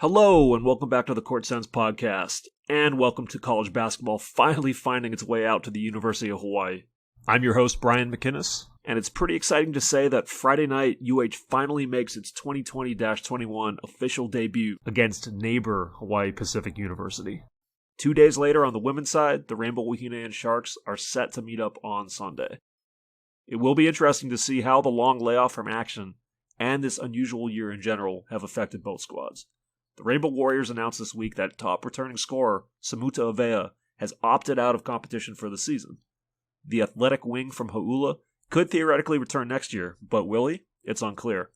Hello, and welcome back to the Court Sense podcast, and welcome to college basketball finally finding its way out to the University of Hawaii. I'm your host, Brian McInnes, and it's pretty exciting to say that Friday night, UH finally makes its 2020-21 official debut against neighbor Hawaii Pacific University. 2 days later on the women's side, the Rainbow Wahine Sharks are set to meet up on Sunday. It will be interesting to see how the long layoff from action and this unusual year in general have affected both squads. The Rainbow Warriors announced this week that top returning scorer, Samuta Avea, has opted out of competition for the season. The athletic wing from Hau'ula could theoretically return next year, but will he? It's unclear.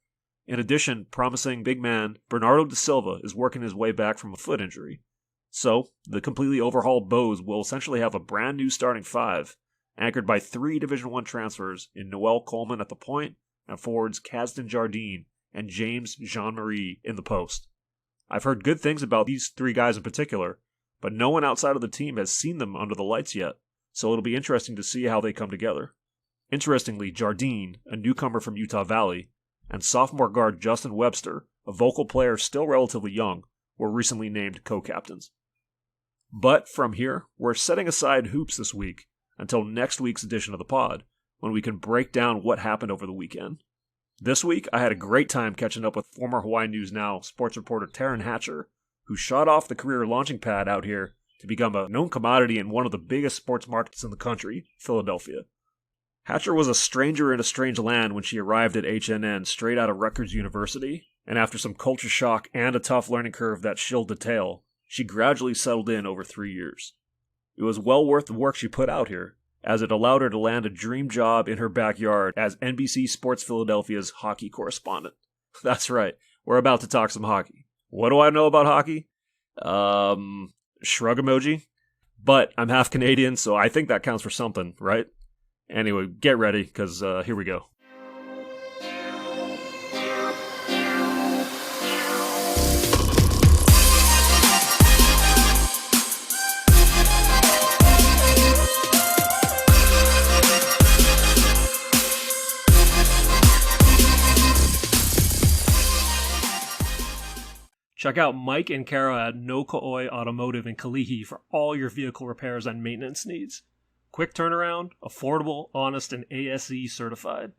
In addition, promising big man Bernardo da Silva is working his way back from a foot injury. So, the completely overhauled Vows will essentially have a brand new starting five, anchored by 3 Division I transfers in Noel Coleman at the point, and forwards Kasdan Jardine and James Jean-Marie in the post. I've heard good things about these 3 guys in particular, but no one outside of the team has seen them under the lights yet, so it'll be interesting to see how they come together. Interestingly, Jardine, a newcomer from Utah Valley, and sophomore guard Justin Webster, a vocal player still relatively young, were recently named co-captains. But from here, we're setting aside hoops this week until next week's edition of the pod, when we can break down what happened over the weekend. This week, I had a great time catching up with former Hawaii News Now sports reporter Taryn Hatcher, who shot off the career launching pad out here to become a known commodity in one of the biggest sports markets in the country, Philadelphia. Hatcher was a stranger in a strange land when she arrived at HNN straight out of Rutgers University, and after some culture shock and a tough learning curve that chilled the tale, she gradually settled in over 3 years. It was well worth the work she put out here, as it allowed her to land a dream job in her backyard as NBC Sports Philadelphia's hockey correspondent. That's right, we're about to talk some hockey. What do I know about hockey? Shrug emoji. But I'm half Canadian, so I think that counts for something, right? Anyway, get ready, because here we go. Check out Mike and Kara at No Ko'oi Automotive in Kalihi for all your vehicle repairs and maintenance needs. Quick turnaround, affordable, honest, and ASE certified.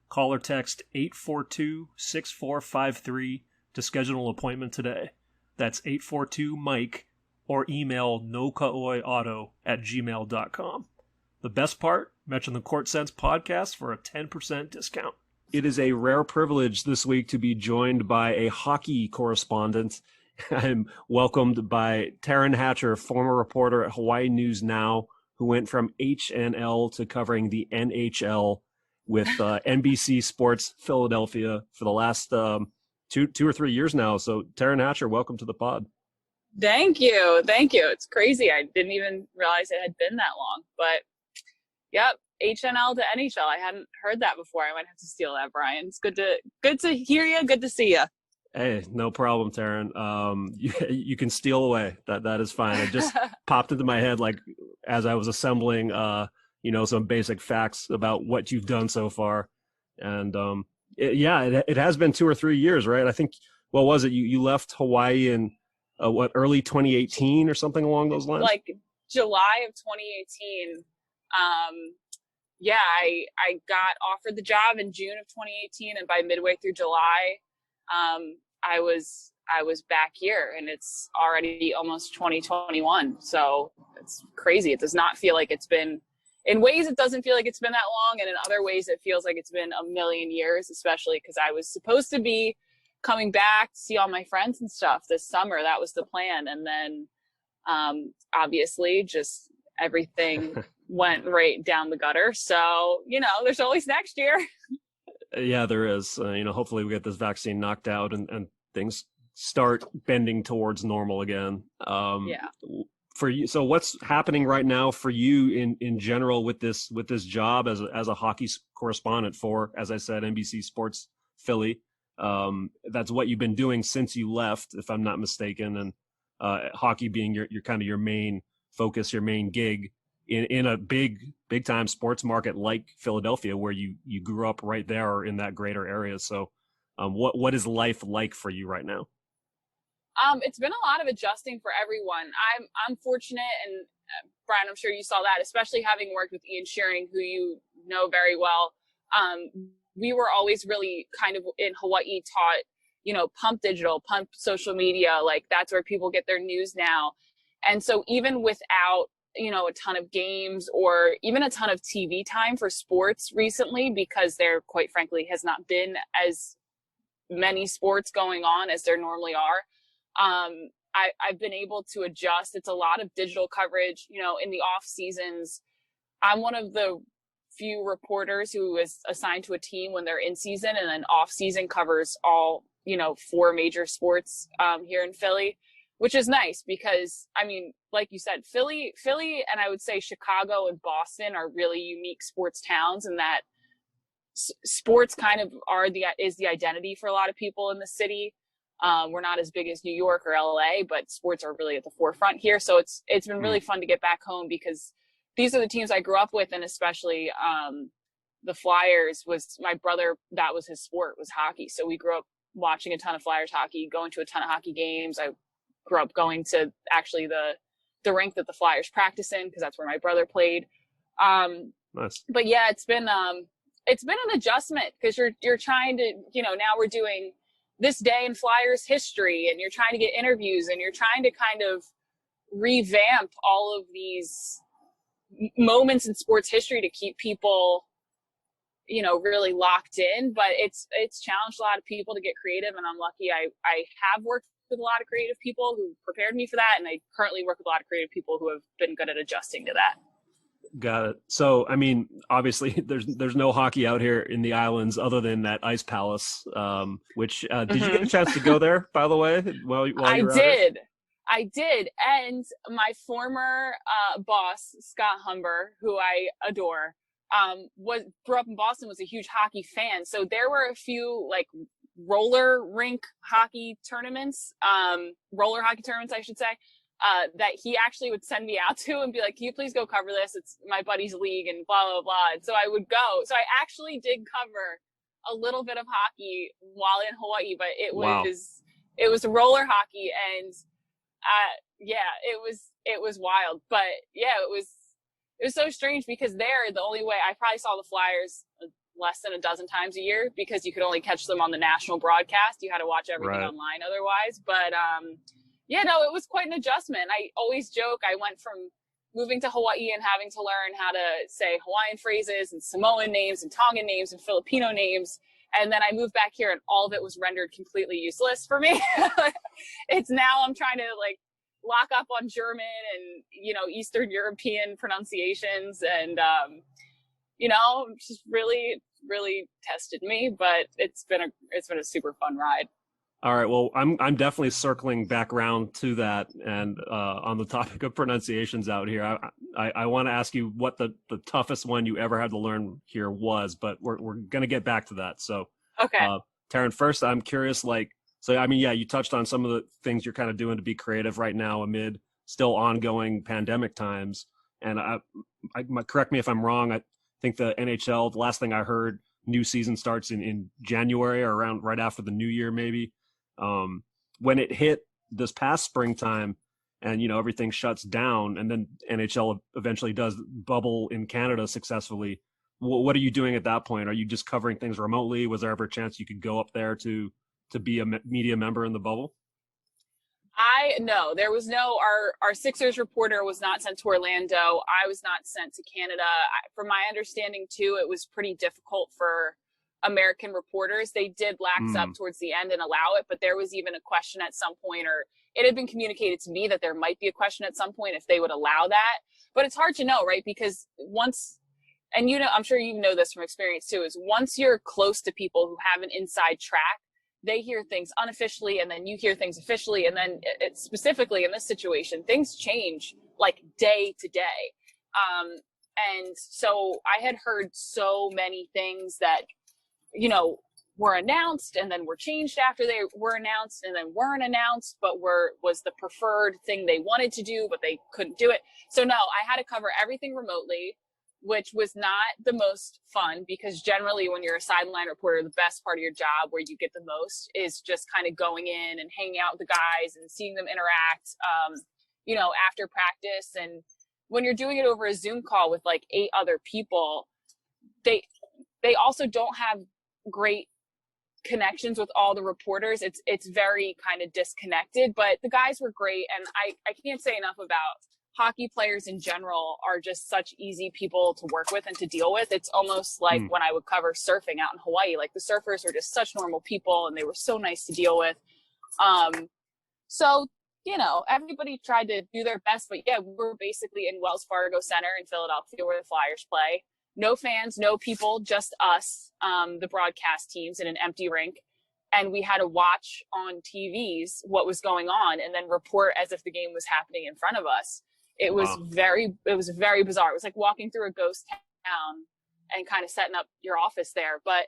Call or text 842-6453 to schedule an appointment today. That's 842-MIKE, or email nokaoiauto@gmail.com. The best part? Mention the Court Sense podcast for a 10% discount. It is a rare privilege this week to be joined by a hockey correspondent. I'm welcomed by Taryn Hatcher, former reporter at Hawaii News Now, who went from HNL to covering the NHL with NBC Sports Philadelphia for the last two or 3 years now. So Taryn Hatcher, welcome to the pod. Thank you. It's crazy. I didn't even realize it had been that long, but yep. HNL to NHL. I hadn't heard that before. I might have to steal that, Brian. It's good to hear you. Good to see you. Hey, no problem, Taryn. You can steal away. That is fine. It just popped into my head like as I was assembling, some basic facts about what you've done so far. And it has been 2 or 3 years, right? I think. What was it? You left Hawaii in early 2018 or something along those lines? Like July of 2018. I got offered the job in June of 2018, and by midway through July, I was back here, and it's already almost 2021. So it's crazy. It does not feel like it's been, in ways it doesn't feel like it's been that long, and in other ways it feels like it's been a million years, especially because I was supposed to be coming back to see all my friends and stuff this summer. That was the plan. And then obviously just everything went right down the gutter. So, there's always next year. Yeah, there is. Hopefully we get this vaccine knocked out and things start bending towards normal again. For you, so what's happening right now for you in general with this job as a hockey correspondent for, as I said, NBC Sports Philly? That's what you've been doing since you left, if I'm not mistaken, and hockey being your kind of your main focus, your main gig in a big time sports market like Philadelphia, where you grew up right there in that greater area. So what is life like for you right now? It's been a lot of adjusting for everyone. I'm fortunate, and Brian, I'm sure you saw that, especially having worked with Ian Shearing, who you know very well. We were always really kind of in Hawaii taught, pump digital, pump social media. Like that's where people get their news now. And so even without, a ton of games or even a ton of TV time for sports recently, because there quite frankly has not been as many sports going on as there normally are. I've been able to adjust. It's a lot of digital coverage, in the off seasons. I'm one of the few reporters who is assigned to a team when they're in season, and then off season covers all, 4 major sports, here in Philly, which is nice because, like you said, Philly, and I would say Chicago and Boston are really unique sports towns, and that sports kind of is the identity for a lot of people in the city. We're not as big as New York or LA, but sports are really at the forefront here. So it's been really fun to get back home because these are the teams I grew up with, and especially the Flyers was my brother. That was his sport, was hockey. So we grew up watching a ton of Flyers hockey, going to a ton of hockey games. I grew up going to actually the rink that the Flyers practice in because that's where my brother played. Nice. But yeah, it's been an adjustment because you're trying to, now we're doing this day in Flyers history, and you're trying to get interviews, and you're trying to kind of revamp all of these moments in sports history to keep people, really locked in. But it's challenged a lot of people to get creative, and I'm lucky I have worked with a lot of creative people who prepared me for that, and I currently work with a lot of creative people who have been good at adjusting to that. Got it. So, obviously there's no hockey out here in the islands other than that ice palace, which, did you get a chance to go there, by the way, while you were out here? I did. And my former boss, Scott Humber, who I adore, grew up in Boston, was a huge hockey fan. So there were a few like roller hockey tournaments, I should say. That he actually would send me out to and be like, can you please go cover this? It's my buddy's league and blah, blah, blah. And so I would go. So I actually did cover a little bit of hockey while in Hawaii, but it was roller hockey. And, it was wild, but yeah, it was so strange because the only way I probably saw the Flyers less than a dozen times a year because you could only catch them on the national broadcast. You had to watch everything online otherwise. But, it was quite an adjustment. I always joke I went from moving to Hawaii and having to learn how to say Hawaiian phrases and Samoan names and Tongan names and Filipino names. And then I moved back here and all of it was rendered completely useless for me. It's now I'm trying to lock up on German and, Eastern European pronunciations. And, just really, really tested me, but it's been a super fun ride. All right. Well, I'm definitely circling back around to that, and on the topic of pronunciations out here, I want to ask you what the toughest one you ever had to learn here was, but we're gonna get back to that. So, okay, Taryn, first I'm curious, you touched on some of the things you're kind of doing to be creative right now amid still ongoing pandemic times, and I correct me if I'm wrong. I think the NHL, the last thing I heard, new season starts in January or around right after the New Year, maybe. When it hit this past springtime and, everything shuts down and then NHL eventually does bubble in Canada successfully, what are you doing at that point? Are you just covering things remotely? Was there ever a chance you could go up there to be a media member in the bubble? No, there was no, our Sixers reporter was not sent to Orlando. I was not sent to Canada. From my understanding too, it was pretty difficult for American reporters. They did lax up towards the end and allow it, but there was even a question at some point, or it had been communicated to me that there might be a question at some point if they would allow that. But it's hard to know, right? Because once, and I'm sure you know this from experience too, is once you're close to people who have an inside track, they hear things unofficially and then you hear things officially. And then specifically in this situation, things change like day to day. And so I had heard so many things that, were announced and then were changed after they were announced and then weren't announced, but was the preferred thing they wanted to do, but they couldn't do it. So no, I had to cover everything remotely. which was not the most fun because generally when you're a sideline reporter, the best part of your job where you get the most is just kind of going in and hanging out with the guys and seeing them interact, after practice. And when you're doing it over a Zoom call with like 8 other people, they also don't have great connections with all the reporters. It's very kind of disconnected, but the guys were great. And I can't say enough about hockey players in general are just such easy people to work with and to deal with. It's almost like when I would cover surfing out in Hawaii, like the surfers were just such normal people and they were so nice to deal with. So, everybody tried to do their best, but yeah, we're basically in Wells Fargo Center in Philadelphia where the Flyers play. No fans, no people, just us, the broadcast teams in an empty rink. And we had to watch on TVs what was going on and then report as if the game was happening in front of us. It was very bizarre. It was like walking through a ghost town and kind of setting up your office there. But,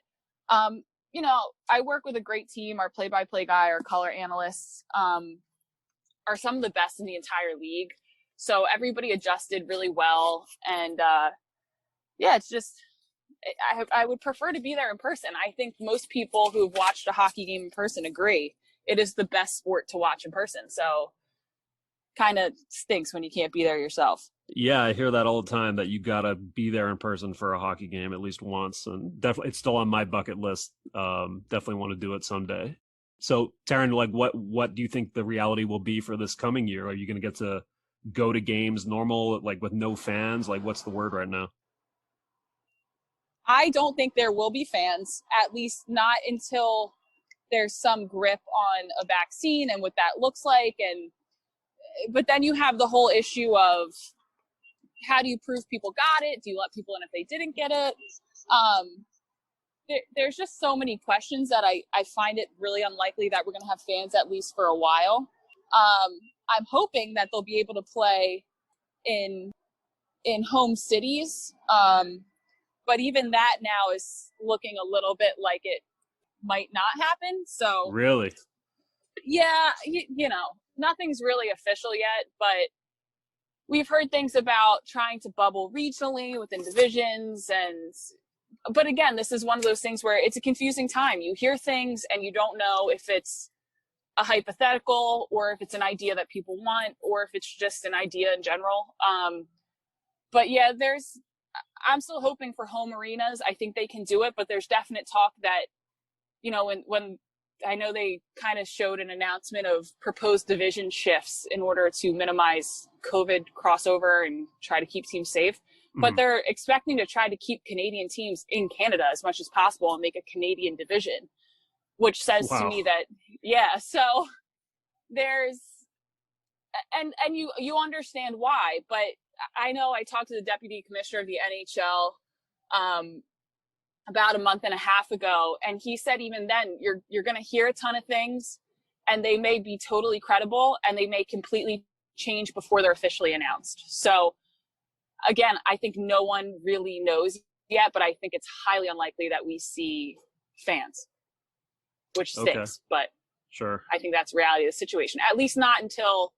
I work with a great team. Our play-by-play guy, our color analysts are some of the best in the entire league. So everybody adjusted really well. And, it's just, I would prefer to be there in person. I think most people who've watched a hockey game in person agree it is the best sport to watch in person. So kind of stinks when you can't be there yourself. Yeah, I hear that all the time, that you got to be there in person for a hockey game at least once. And definitely it's still on my bucket list. Definitely want to do it someday. So Taryn, like what do you think the reality will be for this coming year? Are you going to get to go to games normal, like with no fans? Like what's the word right now? I don't think there will be fans, at least not until there's some grip on a vaccine and what that looks like. But then you have the whole issue of how do you prove people got it? Do you let people in if they didn't get it? There's just so many questions that I find it really unlikely that we're going to have fans at least for a while. I'm hoping that they'll be able to play in home cities. But even that now is looking a little bit like it might not happen. So really, yeah, nothing's really official yet, but we've heard things about trying to bubble regionally within divisions. But again, this is one of those things where it's a confusing time. You hear things and you don't know if it's a hypothetical or if it's an idea that people want or if it's just an idea in general. But yeah, I'm still hoping for home arenas. I think they can do it, but there's definite talk that, when I know they kind of showed an announcement of proposed division shifts in order to minimize COVID crossover and try to keep teams safe. But they're expecting to try to keep Canadian teams in Canada as much as possible and make a Canadian division, which says to me that, so there's, and you understand why, but I know I talked to the deputy commissioner of the NHL about a month and a half ago, and he said even then you're going to hear a ton of things, and they may be totally credible, and they may completely change before they're officially announced. So again, I think no one really knows yet, but I think it's highly unlikely that we see fans, which stinks. But sure, I think that's reality of the situation. At least not until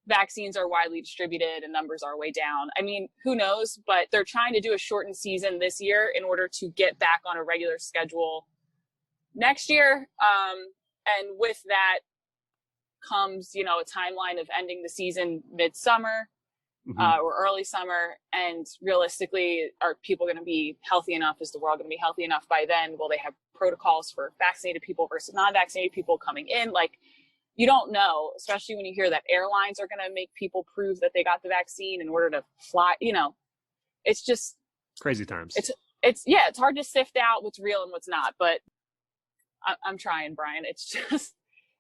vaccines are widely distributed and numbers are way down. I mean, who knows, but they're trying to do a shortened season this year in order to get back on a regular schedule next year. And with that comes, a timeline of ending the season midsummer or early summer. And realistically, are people going to be healthy enough? Is the world going to be healthy enough by then? Will they have protocols for vaccinated people versus non-vaccinated people coming in? Like, you don't know, especially when you hear that airlines are going to make people prove that they got the vaccine in order to fly. It's just crazy times. It's hard to sift out what's real and what's not, but I'm trying, Brian. It's just,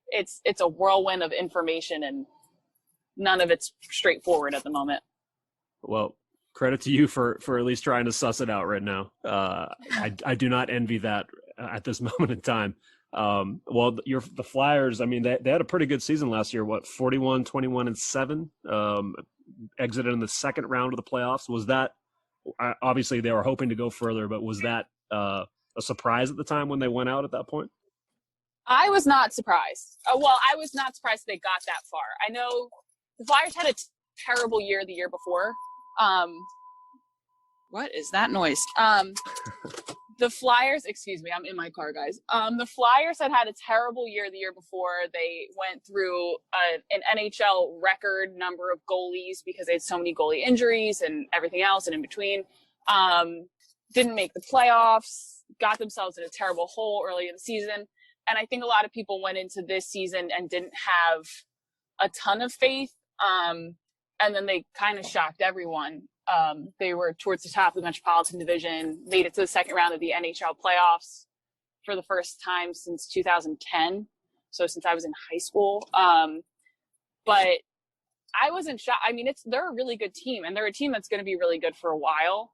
it's a whirlwind of information and none of it's straightforward at the moment. Well, credit to you for at least trying to suss it out right now. I do not envy that at this moment in time. The Flyers, I mean, they had a pretty good season last year. 41, 21, and 7, exited in the second round of the playoffs. Was that, obviously they were hoping to go further, but was that a surprise at the time when they went out at that point? I was not surprised. I was not surprised they got that far. I know the Flyers had a terrible year the year before. What is that noise? The Flyers, excuse me, I'm in my car, guys. The Flyers had a terrible year the year before. They went through an NHL record number of goalies because they had so many goalie injuries and everything else and in between. Didn't make the playoffs, got themselves in a terrible hole early in the season. And I think a lot of people went into this season and didn't have a ton of faith. And then they kind of shocked everyone. They were towards the top of the Metropolitan Division, made it to the second round of the NHL playoffs for the first time since 2010. So since I was in high school. But I wasn't shocked. I mean, they're a really good team, and they're a team that's going to be really good for a while.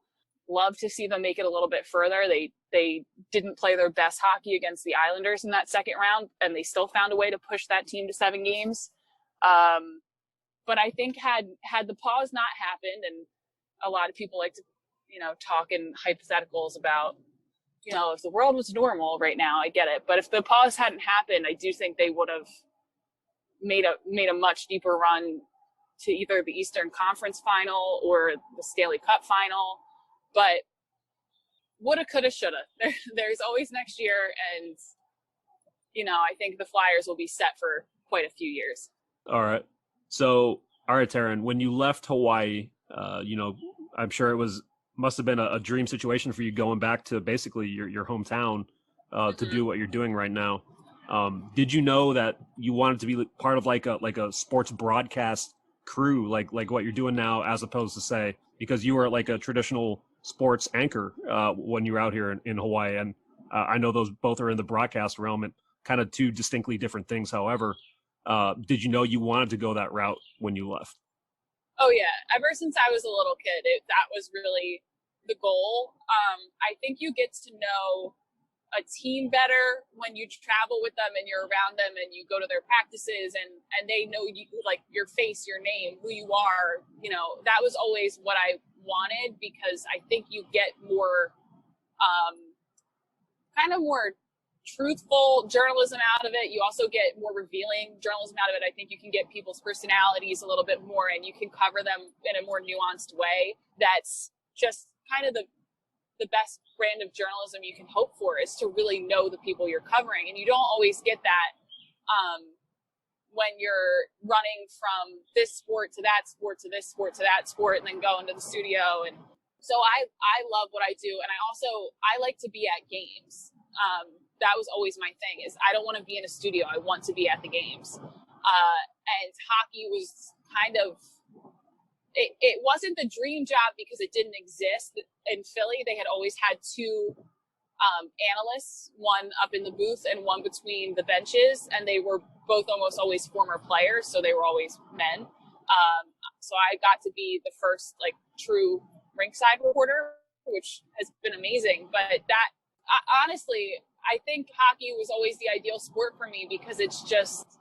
Love to see them make it a little bit further. They didn't play their best hockey against the Islanders in that second round, and they still found a way to push that team to 7 games. But I think had the pause not happened, and a lot of people like to, talk in hypotheticals about, if the world was normal right now, I get it. But if the pause hadn't happened, I do think they would have made a much deeper run to either the Eastern Conference final or the Stanley Cup final. But woulda, coulda, shoulda. There's always next year. And, I think the Flyers will be set for quite a few years. All right. So, all right, Taryn, when you left Hawaii, I'm sure must have been a dream situation for you going back to basically your hometown to do what you're doing right now. Did you know that you wanted to be part of like a sports broadcast crew, like what you're doing now, as opposed to, say, because you were like a traditional sports anchor when you were out here in Hawaii, and I know those both are in the broadcast realm and kind of two distinctly different things. However, did you know you wanted to go that route when you left? Oh yeah, ever since I was a little kid, that was really the goal. I think you get to know a team better when you travel with them and you're around them and you go to their practices and they know you, like your face, your name, who you are. That was always what I wanted, because I think you get more kind of more truthful journalism out of it. You also get more revealing journalism out of it. I think you can get people's personalities a little bit more, and you can cover them in a more nuanced way. That's just kind of the best brand of journalism you can hope for, is to really know the people you're covering. And you don't always get that when you're running from this sport to that sport to this sport to that sport and then go into the studio. And so I love what I do. And I like to be at games. That was always my thing, is I don't want to be in a studio. I want to be at the games. And hockey was kind of, it wasn't the dream job because it didn't exist in Philly. They had always had 2 analysts, one up in the booth and one between the benches. And they were both almost always former players. So they were always men. So I got to be the first true rinkside reporter, which has been amazing. But honestly, I think hockey was always the ideal sport for me, because it's just,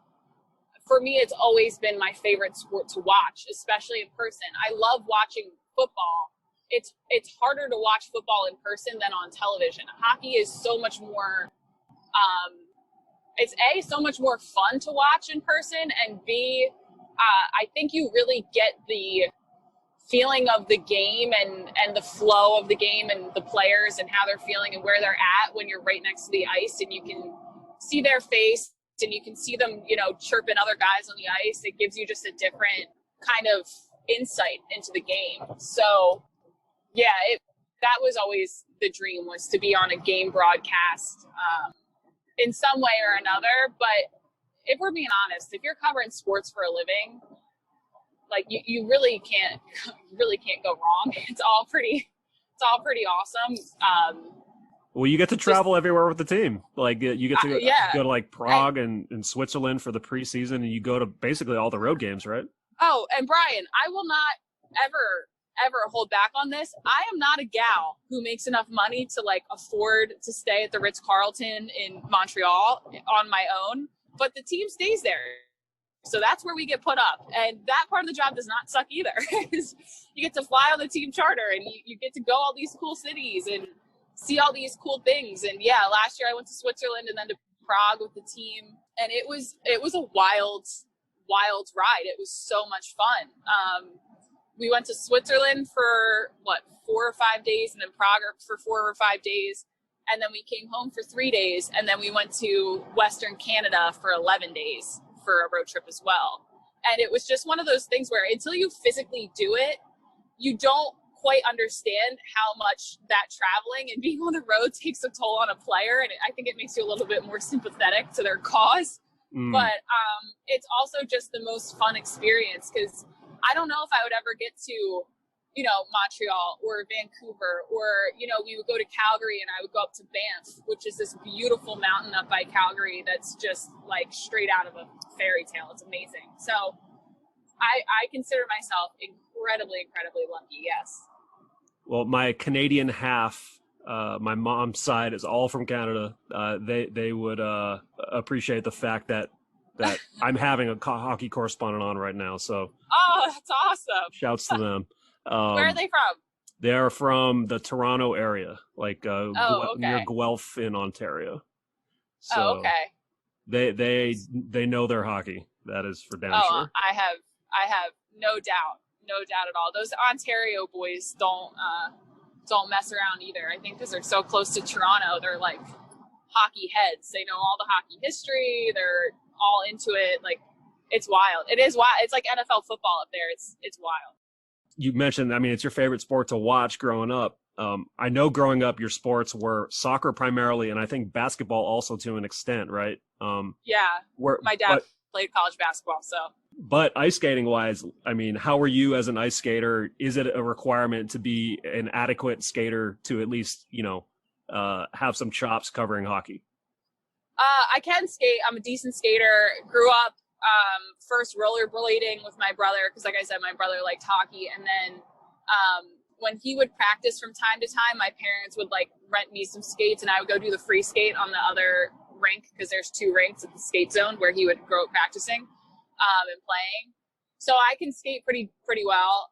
for me, it's always been my favorite sport to watch, especially in person. I love watching football. It's harder to watch football in person than on television. Hockey is so much more, it's so much more fun to watch in person, and B, I think you really get the feeling of the game and the flow of the game and the players and how they're feeling and where they're at when you're right next to the ice, and you can see their face and you can see them, chirping other guys on the ice. It gives you just a different kind of insight into the game. So yeah, that was always the dream, was to be on a game broadcast in some way or another. But if we're being honest, if you're covering sports for a living, you really can't go wrong. It's all pretty awesome. Well, you get to travel everywhere with the team. You get to go to Prague and Switzerland for the preseason, and you go to basically all the road games, right? Oh, and Brian, I will not ever hold back on this. I am not a gal who makes enough money to afford to stay at the Ritz-Carlton in Montreal on my own, but the team stays there. So that's where we get put up. And that part of the job does not suck either. You get to fly on the team charter, and you get to go all these cool cities and see all these cool things. And yeah, last year I went to Switzerland and then to Prague with the team. And it was a wild ride. It was so much fun. we went to Switzerland for 4 or 5 days, and then Prague for 4 or 5 days. And then we came home for 3 days, and then we went to Western Canada for 11 days for a road trip as well. And it was just one of those things where until you physically do it, you don't quite understand how much that traveling and being on the road takes a toll on a player. And I think it makes you a little bit more sympathetic to their cause. But it's also just the most fun experience, because I don't know if I would ever get to, Montreal or Vancouver, or, we would go to Calgary and I would go up to Banff, which is this beautiful mountain up by Calgary that's just like straight out of a fairy tale. It's amazing. So I consider myself incredibly lucky. Yes. Well, my Canadian half, my mom's side is all from Canada. They would appreciate the fact that I'm having a hockey correspondent on right now. So, oh, that's awesome! Shouts to them. Where are they from? They're from the Toronto area, like near Guelph in Ontario. So they know their hockey. That is for damn sure. I have no doubt at all. Those Ontario boys don't mess around either. I think because they're so close to Toronto, they're like hockey heads. They know all the hockey history. They're all into it. Like, it's wild. It is wild. It's like NFL football up there. It's wild. You mentioned, it's your favorite sport to watch growing up. I know growing up your sports were soccer primarily, and I think basketball also to an extent, right? My dad played college basketball, so. But ice skating wise, how are you as an ice skater? Is it a requirement to be an adequate skater to at least, have some chops covering hockey? I can skate. I'm a decent skater. Grew up first rollerblading with my brother, because like I said, my brother liked hockey. And then when he would practice from time to time, my parents would rent me some skates, and I would go do the free skate on the other rink, because there's 2 rinks at the skate zone where he would grow up practicing and playing. So I can skate pretty well.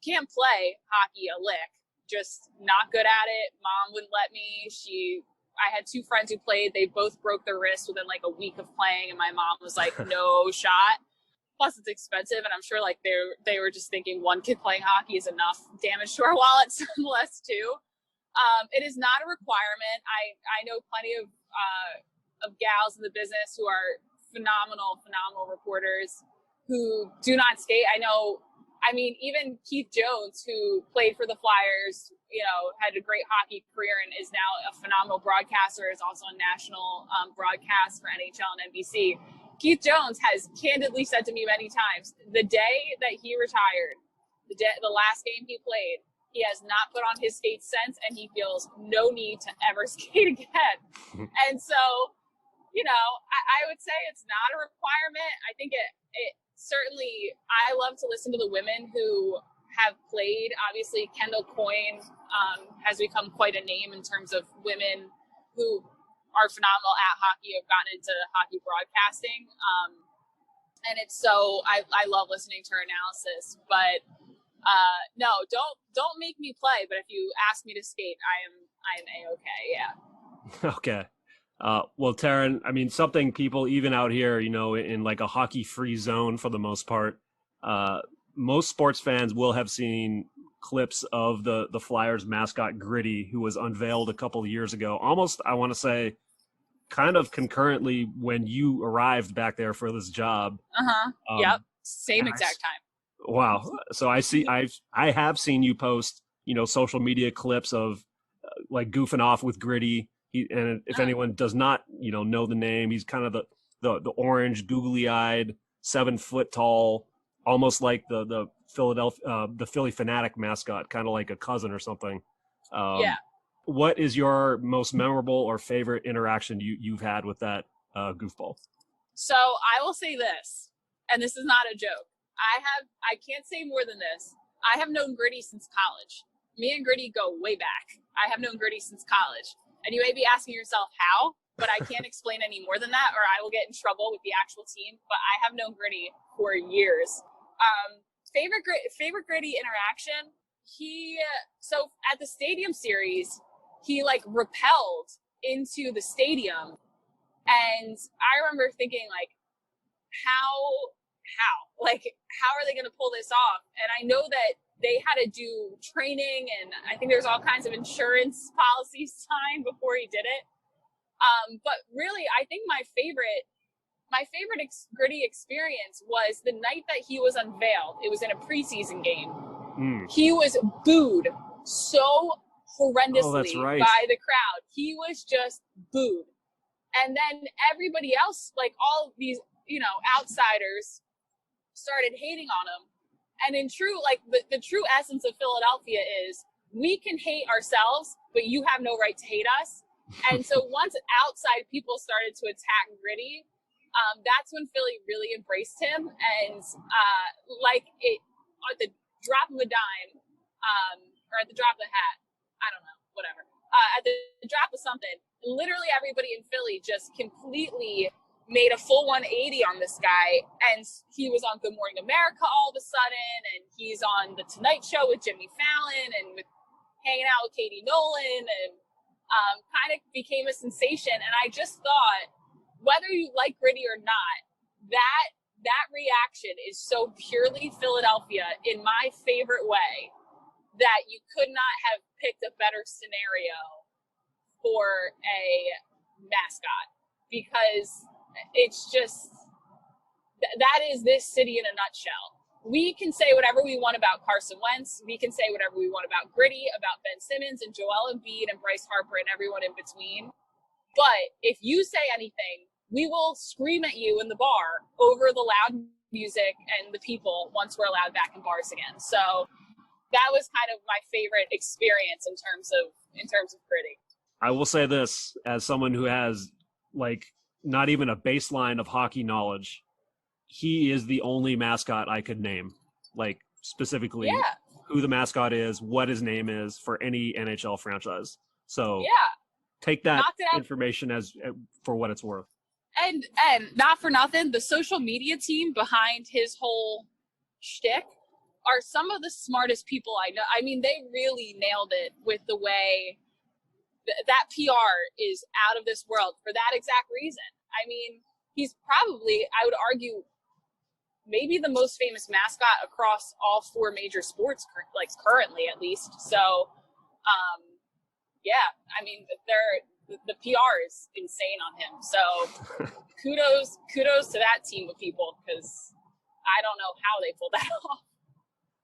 Can't play hockey a lick, just not good at it. Mom wouldn't let me. I had 2 friends who played. They both broke their wrists within a week of playing, and my mom was like, no shot. Plus it's expensive, and I'm sure they were just thinking one kid playing hockey is enough damage to our wallets, less 2. It is not a requirement. I know plenty of gals in the business who are phenomenal reporters who do not skate. Even Keith Jones, who played for the Flyers, had a great hockey career and is now a phenomenal broadcaster, is also on national broadcast for NHL and NBC. Keith Jones has candidly said to me many times, the day that he retired, the last game he played, he has not put on his skates since, and he feels no need to ever skate again. And so, I would say it's not a requirement. I think it certainly, I love to listen to the women who have played. Obviously, Kendall Coyne has become quite a name in terms of women who are phenomenal at hockey, have gotten into hockey broadcasting. And it's so, I love listening to her analysis. But no, don't make me play. But if you ask me to skate, I am A-okay, yeah. Okay. Well, Taryn, something people even out here, in a hockey-free zone for the most part, most sports fans will have seen clips of the Flyers mascot Gritty, who was unveiled a couple of years ago, almost, I want to say, kind of concurrently when you arrived back there for this job. Yep. Same exact time. Wow. So I have seen you post, social media clips of goofing off with Gritty. And if anyone does not, know the name, he's kind of the orange, googly-eyed, 7 foot tall, almost like the Philly Fanatic mascot, kind of like a cousin or something. Yeah. What is your most memorable or favorite interaction you've had with that goofball? So I will say this, and this is not a joke. I can't say more than this. I have known Gritty since college. Me and Gritty go way back. I have known Gritty since college. And you may be asking yourself how, but I can't explain any more than that, or I will get in trouble with the actual team. But I have known Gritty for years. Favorite Gritty interaction. So at the stadium series, he rappelled into the stadium, and I remember thinking how Like, how are they going to pull this off? And I know that they had to do training, and I think there's all kinds of insurance policies signed before he did it. But really, I think my favorite Gritty experience was the night that he was unveiled. It was in a preseason game. He was booed so horrendously by the crowd. He was just booed. And then everybody else, like all these, outsiders, started hating on him. And in true, like the true essence of Philadelphia is we can hate ourselves, but you have no right to hate us. And so once outside people started to attack Gritty, that's when Philly really embraced him. And at the drop of a dime, or at the drop of a hat, I don't know, whatever. At the drop of something, literally everybody in Philly just completely made a full 180 on this guy. And he was on Good Morning America all of a sudden, and he's on The Tonight Show with Jimmy Fallon and hanging out with Katie Nolan, and kind of became a sensation. And I just thought, whether you like Gritty or not, that reaction is so purely Philadelphia in my favorite way that you could not have picked a better scenario for a mascot, because it's just, that is this city in a nutshell. We can say whatever we want about Carson Wentz. We can say whatever we want about Gritty, about Ben Simmons and Joel Embiid and Bryce Harper and everyone in between. But if you say anything, we will scream at you in the bar over the loud music and the people once we're allowed back in bars again. So that was kind of my favorite experience in terms of Gritty. I will say this, as someone who has not even a baseline of hockey knowledge, he is the only mascot I could name, specifically who the mascot is, what his name is for any NHL franchise. So take that information as for what it's worth. And not for nothing, the social media team behind his whole shtick are some of the smartest people I know. I mean, they really nailed it with the way that PR is out of this world for that exact reason. I mean, he's probably, I would argue, maybe the most famous mascot across all four major sports, currently at least. So, I mean, the PR is insane on him. So kudos to that team of people, because I don't know how they pulled that off.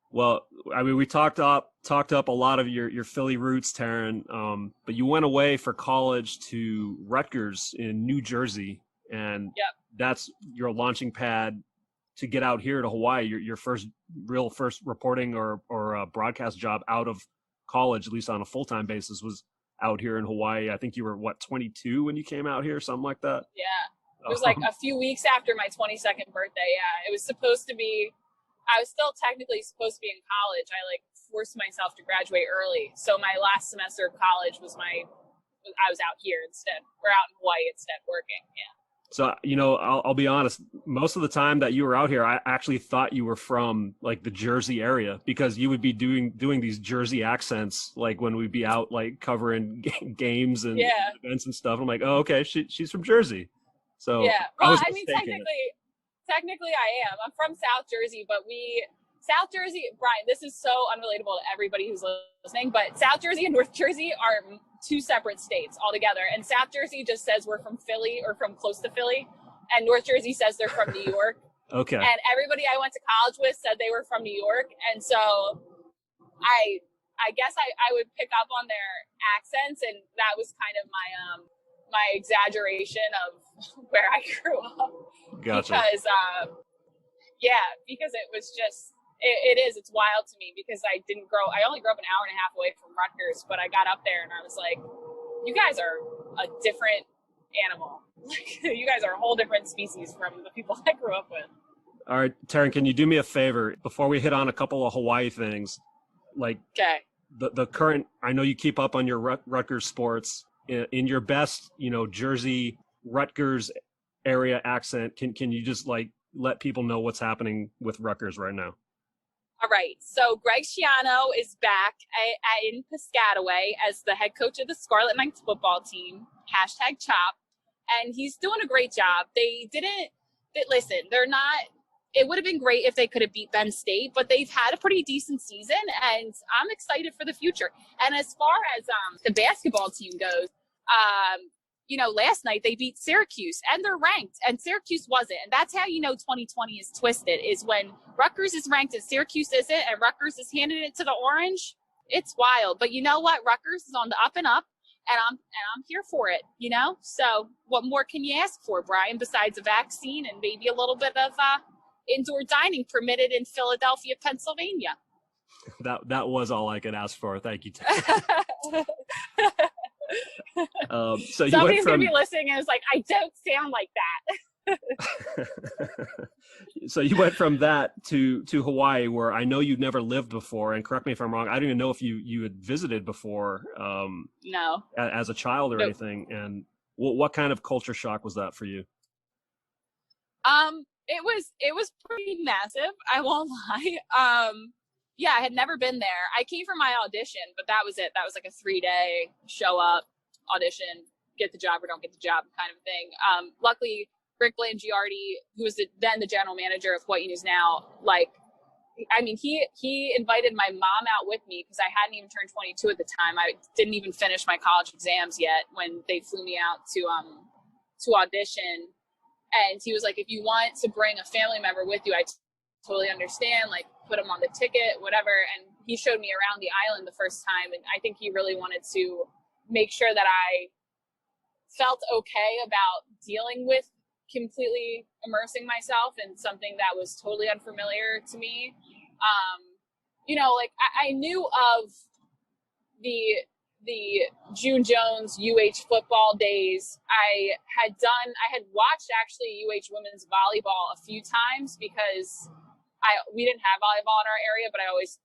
Well, I mean, we talked up a lot of your Philly roots, Taryn, but you went away for college to Rutgers in New Jersey, and that's your launching pad to get out here to Hawaii. Your first reporting or broadcast job out of college, at least on a full-time basis, was out here in Hawaii. I think you were 22 when you came out here, something like that. Yeah, it was like a few weeks after my 22nd birthday. Yeah, it was supposed to be. I was still technically supposed to be in college. I forced myself to graduate early. So my last semester of college I was out here instead. We're out in Hawaii instead working. Yeah. So, I'll be honest, most of the time that you were out here, I actually thought you were from the Jersey area, because you would be doing these Jersey accents, when we'd be out covering games and events and stuff. I'm like, oh, okay, she's from Jersey. So yeah. Well, I mean, technically I am. I'm from South Jersey, but South Jersey, Brian, this is so unrelatable to everybody who's listening, but South Jersey and North Jersey are two separate states altogether. And South Jersey just says we're from Philly or from close to Philly, and North Jersey says they're from New York. Okay. And everybody I went to college with said they were from New York. And so I guess I would pick up on their accents, and that was kind of my exaggeration of where I grew up. Gotcha. Because it was just, it's wild to me, because I only grew up an hour and a half away from Rutgers, but I got up there and I was like, you guys are a different animal. You guys are a whole different species from the people I grew up with. All right, Taryn, can you do me a favor before we hit on a couple of Hawaii things? Okay. The current, I know you keep up on your Rutgers sports. In your best, Jersey, Rutgers area accent, can you just let people know what's happening with Rutgers right now? All right. So Greg Schiano is back in Piscataway as the head coach of the Scarlet Knights football team, #CHOP. And he's doing a great job. They're not it would have been great if they could have beat Penn State, but they've had a pretty decent season, and I'm excited for the future. And as far as the basketball team goes, last night they beat Syracuse, and they're ranked, and Syracuse wasn't. And that's how 2020 is twisted, is when Rutgers is ranked and Syracuse isn't, and Rutgers is handing it to the Orange. It's wild. But you know what? Rutgers is on the up and up, and I'm here for it, So what more can you ask for, Brian, besides a vaccine and maybe a little bit of indoor dining permitted in Philadelphia, Pennsylvania? That was all I could ask for. Thank you, so somebody's gonna be listening and it's like, I don't sound like that. So you went from that to Hawaii, where I know you'd never lived before, and correct me if I'm wrong, I don't even know if you had visited before. No. As a child or anything. And what kind of culture shock was that for you? It was pretty massive, I won't lie. Yeah, I had never been there. I came for my audition, but that was it. That was like a 3-day show up, audition, get the job or don't get the job kind of thing. Luckily, Rick Blangiardi, who was then the general manager of What You News Now, he invited my mom out with me because I hadn't even turned 22 at the time. I didn't even finish my college exams yet when they flew me out to audition. And he was like, if you want to bring a family member with you, I totally understand, like put them on the ticket, whatever. And he showed me around the island the first time. And I think he really wanted to make sure that I felt okay about dealing with completely immersing myself in something that was totally unfamiliar to me. I knew of the June Jones UH football days. I had watched actually UH women's volleyball a few times because we didn't have volleyball in our area, but I always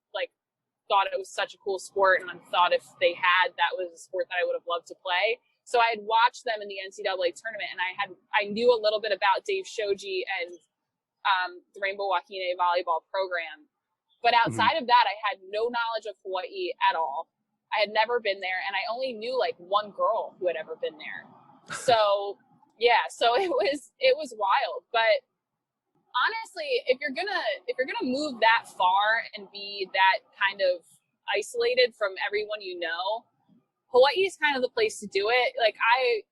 thought it was such a cool sport, and I thought if they had, that was a sport that I would have loved to play. So I had watched them in the NCAA tournament, and I knew a little bit about Dave Shoji and the Rainbow Wahine volleyball program. But outside of that, I had no knowledge of Hawaii at all. I had never been there, and I only knew one girl who had ever been there. So yeah, so it was wild. But honestly, if you're gonna move that far and be that kind of isolated from everyone Hawaii is kind of the place to do it. I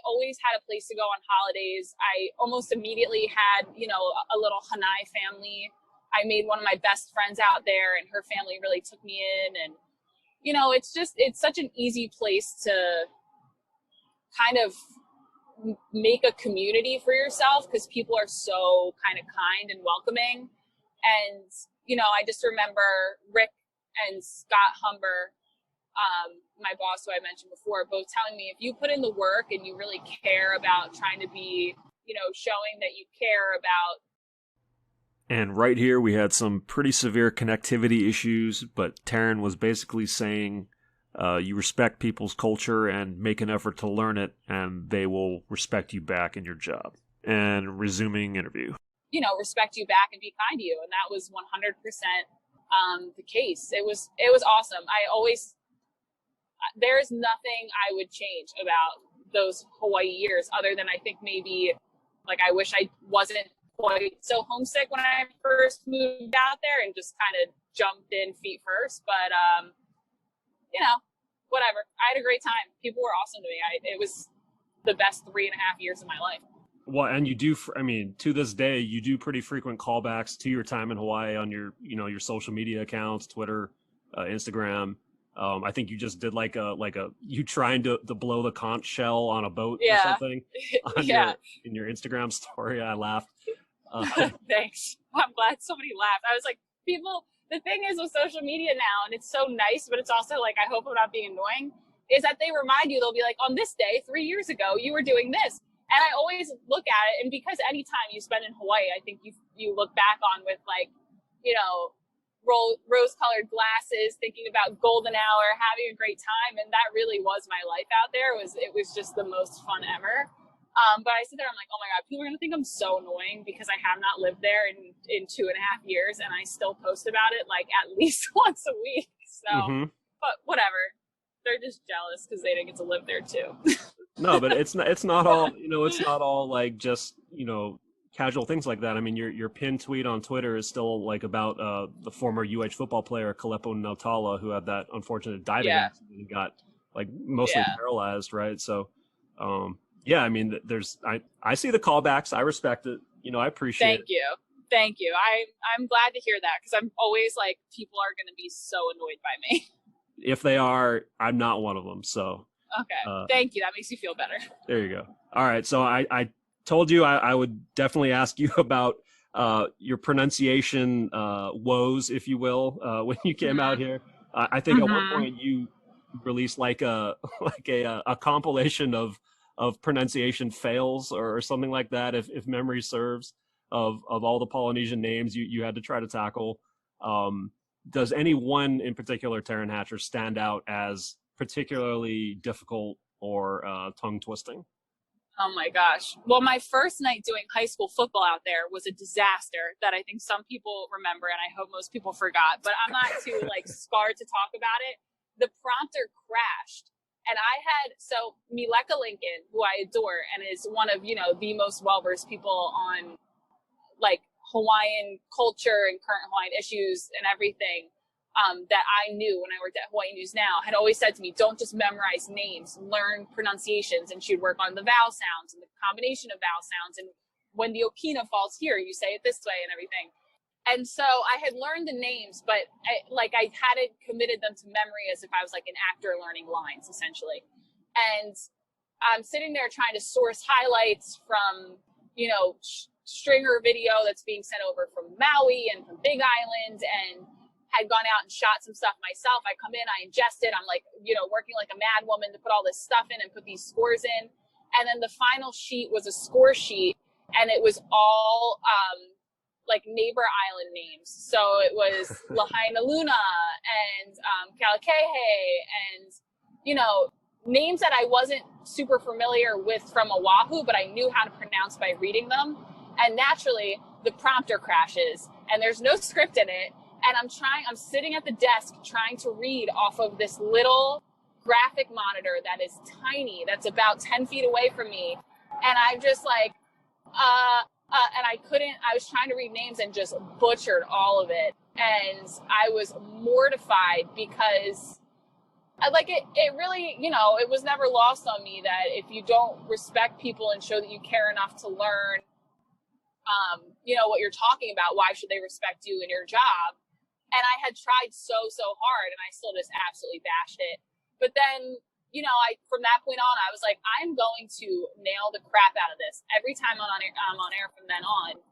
always had a place to go on holidays. I almost immediately had, a little Hanai family. I made one of my best friends out there, and her family really took me in. And, it's such an easy place to kind of make a community for yourself because people are so kind of kind and welcoming. And, I just remember Rick and Scott Humber, my boss, who I mentioned before, both telling me, if you put in the work and you really care about trying to be, showing that you care about. And right here, we had some pretty severe connectivity issues, but Taryn was basically saying you respect people's culture and make an effort to learn it, and they will respect you back in your job. And resuming interview. Respect you back and be kind to you. And that was 100% the case. It was awesome. There is nothing I would change about those Hawaii years other than I think maybe I wish I wasn't quite so homesick when I first moved out there and just kind of jumped in feet first. But, whatever. I had a great time. People were awesome to me. It was the best 3.5 years of my life. Well, and you do, to this day, you do pretty frequent callbacks to your time in Hawaii on your, your social media accounts, Twitter, Instagram. I think you just did you trying to blow the conch shell on a boat or something in your Instagram story. I laughed. Thanks. I'm glad somebody laughed. I was like, the thing is with social media now, and it's so nice, but it's also I hope I'm not being annoying, is that they remind you, they'll be like, on this day, 3 years ago, you were doing this. And I always look at it, and because anytime you spend in Hawaii, I think you look back on with rose-colored glasses, thinking about golden hour, having a great time, and that really was my life out there. It was just the most fun ever. But I sit there, I'm like, oh my God, people are gonna think I'm so annoying because I have not lived there in 2.5 years, and I still post about it at least once a week. So, But whatever, they're just jealous because they didn't get to live there too. No, but it's not all, it's not all just, casual things like that. I mean, your pinned tweet on Twitter is still like about the former football player Kalepo Talia, who had that unfortunate diving accident and got like mostly paralyzed, right? So, I mean, I see the callbacks. I respect it. I appreciate it. Thank you. I'm glad to hear that, because I'm always like, people are going to be so annoyed by me. If they are, I'm not one of them. So okay, thank you. That makes you feel better. There you go. All right. So I told you I would definitely ask you about your pronunciation woes, if you will, when you came out here. I think at one point you released like a compilation of pronunciation fails or something like that, if memory serves, of all the Polynesian names you had to try to tackle. Does any one in particular, Taryn Hatcher, stand out as particularly difficult or tongue twisting? Oh my gosh. Well, my first night doing high school football out there was a disaster that I think some people remember, and I hope most people forgot, but I'm not too scarred to talk about it. The prompter crashed, and so Mileka Lincoln, who I adore and is one of, the most well-versed people on Hawaiian culture and current Hawaiian issues and everything, that I knew when I worked at Hawaii News Now, had always said to me, don't just memorize names, learn pronunciations. And she'd work on the vowel sounds and the combination of vowel sounds. And when the okina falls here, you say it this way and everything. And so I had learned the names, but I hadn't committed them to memory as if I was like an actor learning lines, essentially. And I'm sitting there trying to source highlights from, stringer video that's being sent over from Maui and from Big Island, and had gone out and shot some stuff myself. I come in, I ingest it. I'm working like a mad woman to put all this stuff in and put these scores in. And then the final sheet was a score sheet, and it was all neighbor island names. So it was Lahaina Luna and Kalakaehe, and names that I wasn't super familiar with from Oahu, but I knew how to pronounce by reading them. And naturally, the prompter crashes, and there's no script in it. And I'm sitting at the desk trying to read off of this little graphic monitor that is tiny, that's about 10 feet away from me. And I'm just and I was trying to read names and just butchered all of it. And I was mortified because it really, it was never lost on me that if you don't respect people and show that you care enough to learn, what you're talking about, why should they respect you in your job? And I had tried so hard, and I still just absolutely bashed it. But then, from that point on, I was like, I'm going to nail the crap out of this every time I'm on air from then on.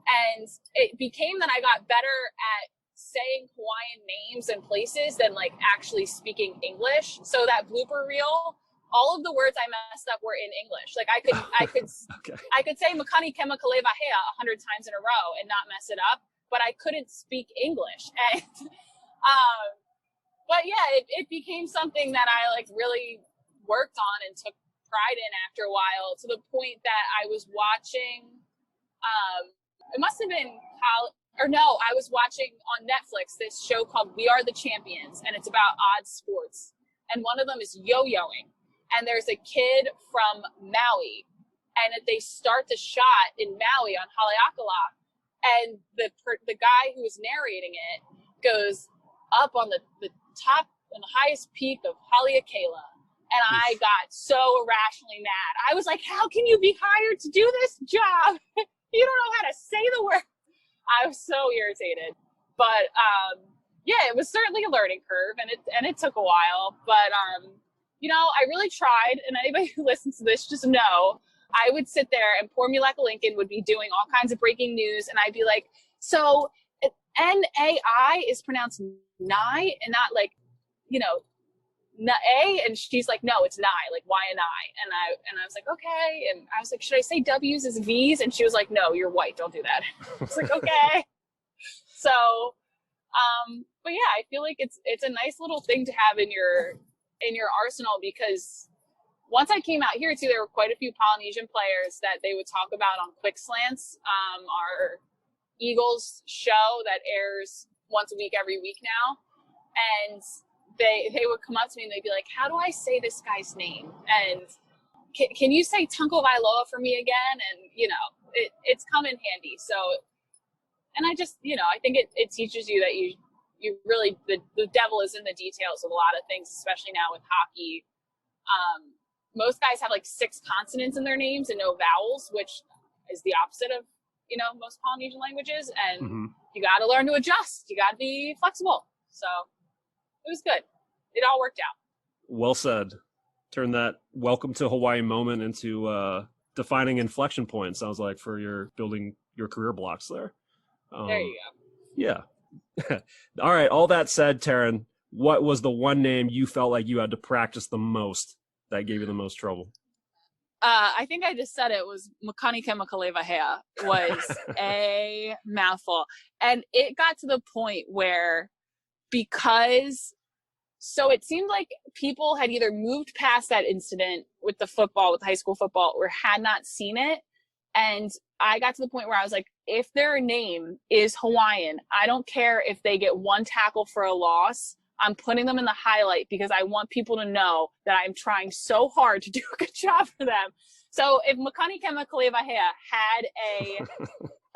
And it became that I got better at saying Hawaiian names and places than actually speaking English. So that blooper reel, all of the words I messed up were in English. I could say Makani Kema Kalevahea 100 times in a row and not mess it up, but I couldn't speak English. And but yeah, it became something that I really worked on and took pride in after a while, to the point that I was watching it must have been I was watching on Netflix this show called We Are the Champions, and it's about odd sports, and one of them is yo-yoing. And there's a kid from Maui, and they start the shot in Maui on Haleakala, and the guy who is narrating it goes up on the top and the highest peak of Haleakala, and I got so irrationally mad. I was like, how can you be hired to do this job? You don't know how to say the word. I was so irritated. But it was certainly a learning curve, and it took a while, but I really tried, and anybody who listens to this just know, I would sit there and poor Mileka Lincoln would be doing all kinds of breaking news, and I'd be like, so N-A-I is pronounced Nai and not Na-A? And she's like, no, it's Nai, Y-N-I. And I was like, okay. And I was like, should I say W's as V's? And she was like, no, you're white, don't do that. I was like, okay. So, but yeah, I feel like it's a nice little thing to have in your arsenal, because once I came out here too, there were quite a few Polynesian players that they would talk about on Quick Slants, our Eagles show that airs once a week, every week now. And they would come up to me and they'd be like, how do I say this guy's name? And can you say Tunko Vailoa for me again? And, it's come in handy. So, and I just, I think it teaches you that you really, the devil is in the details of a lot of things, especially now with hockey. Most guys have like 6 consonants in their names and no vowels, which is the opposite of, most Polynesian languages. And you got to learn to adjust. You got to be flexible. So it was good. It all worked out. Well said. Turn that welcome to Hawaii moment into defining inflection point, sounds like, for your building your career blocks there. There you go. Yeah. All right. All that said, Taryn, what was the one name you felt like you had to practice the most that gave you the most trouble? I think I just said it was Makani Kemakalevahea was a mouthful. And it got to the point where, so it seemed like people had either moved past that incident with the football, with high school football, or had not seen it. And I got to the point where I was like, if their name is Hawaiian, I don't care if they get 1 tackle for a loss. I'm putting them in the highlight because I want people to know that I'm trying so hard to do a good job for them. So if Makani Kemakalevahea had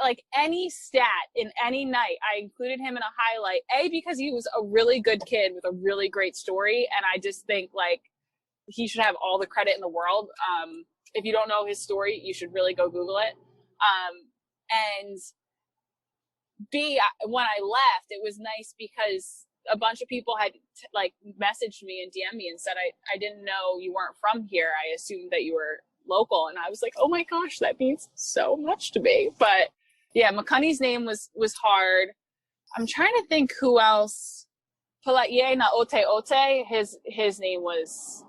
like any stat in any night, I included him in a highlight, because he was a really good kid with a really great story. And I just think like he should have all the credit in the world. If you don't know his story, you should really go Google it. And B, when I left, it was nice because a bunch of people had messaged me and DM'd me and said, I didn't know you weren't from here. I assumed that you were local. And I was like, oh my gosh, that means so much to me. But yeah, Makani's name was hard. I'm trying to think who else. Palai'e na Ote Ote, his name was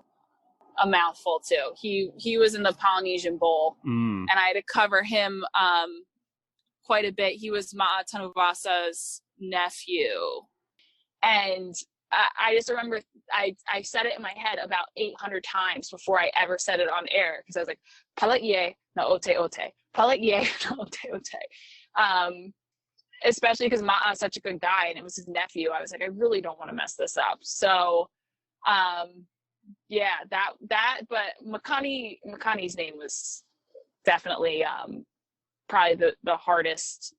a mouthful too. He was in the Polynesian Bowl, and I had to cover him quite a bit. He was Ma'a Tanuvasa's nephew. And I just remember I said it in my head about 800 times before I ever said it on air, because I was like, Palai'e na Ote Ote, Palai'e na Ote Ote. Especially because Ma'a is such a good guy and it was his nephew. I was like, I really don't want to mess this up. So, yeah, but Makani's name was definitely probably the hardest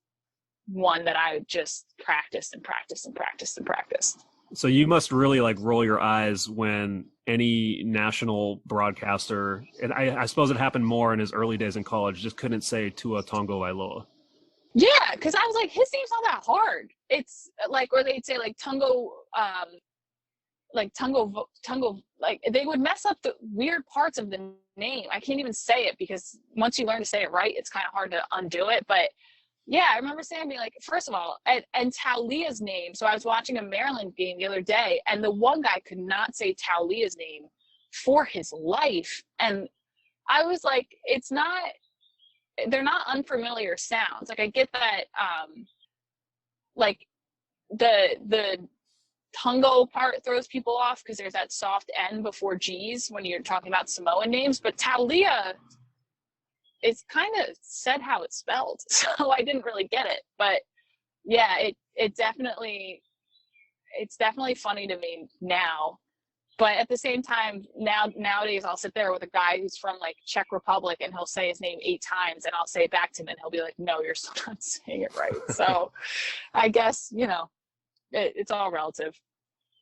one that I just practiced and practiced and practiced and practiced. So you must really roll your eyes when any national broadcaster, and I suppose it happened more in his early days in college, just couldn't say Tua Tonga Wailoa. Yeah, because I was like, his name's not that hard. It's or they'd say Tungo, Tungo, they would mess up the weird parts of the name. I can't even say it because once you learn to say it right, it's kind of hard to undo it. But yeah, I remember saying, being like, first of all, and Talia's name. So I was watching a Maryland game the other day, and the one guy could not say Talia's name for his life. And I was like, they're not unfamiliar sounds. I get that, the Tungo part throws people off because there's that soft N before G's when you're talking about Samoan names, but Talia, it's kind of said how it's spelled, so I didn't really get it. But yeah, it's definitely funny to me now. But at the same time, nowadays I'll sit there with a guy who's from Czech Republic and he'll say his name 8 times and I'll say it back to him and he'll be like, no, you're still not saying it right. So I guess, it's all relative.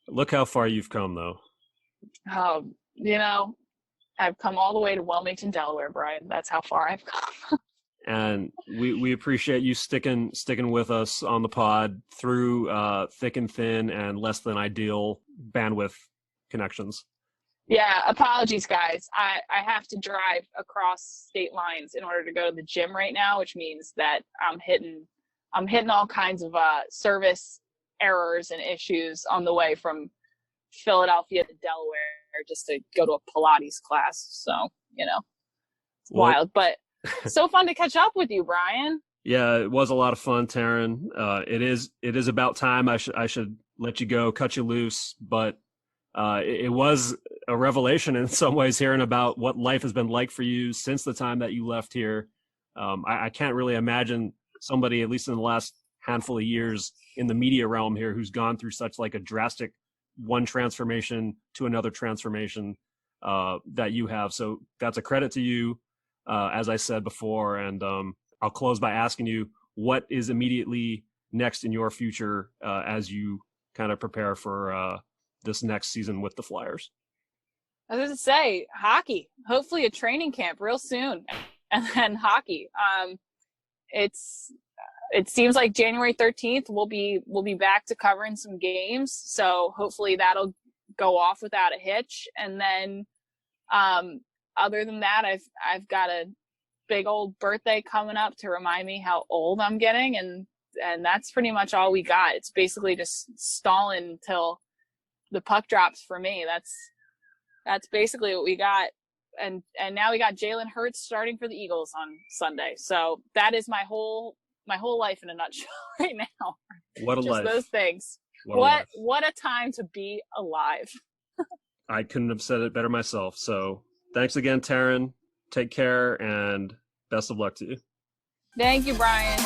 Look how far you've come though. Oh, I've come all the way to Wilmington, Delaware, Brian. That's how far I've come. And we appreciate you sticking with us on the pod through thick and thin and less than ideal bandwidth connections. Yeah, apologies, guys. I have to drive across state lines in order to go to the gym right now, which means that I'm hitting all kinds of service errors and issues on the way from Philadelphia to Delaware just to go to a Pilates class. So, it's wild, but so fun to catch up with you, Brian. Yeah, it was a lot of fun, Taryn. It is about time. I should let you go, cut you loose, but it was a revelation in some ways hearing about what life has been like for you since the time that you left here. I can't really imagine somebody, at least in the last handful of years in the media realm here, who's gone through such a drastic one transformation to another transformation that you have. So that's a credit to you, as I said before. And I'll close by asking you, what is immediately next in your future as you kind of prepare for this next season with the Flyers? I was going to say hockey, hopefully a training camp real soon, and then hockey. It seems like January 13th we'll be back to covering some games. So hopefully that'll go off without a hitch. And then, other than that, I've got a big old birthday coming up to remind me how old I'm getting. And that's pretty much all we got. It's basically just stalling until the puck drops for me. That's basically what we got. And now we got Jalen Hurts starting for the Eagles on Sunday. So that is my whole life in a nutshell right now. What a life. Just those things. What a time to be alive. I couldn't have said it better myself. So thanks again, Taryn. Take care and best of luck to you. Thank you, Brian.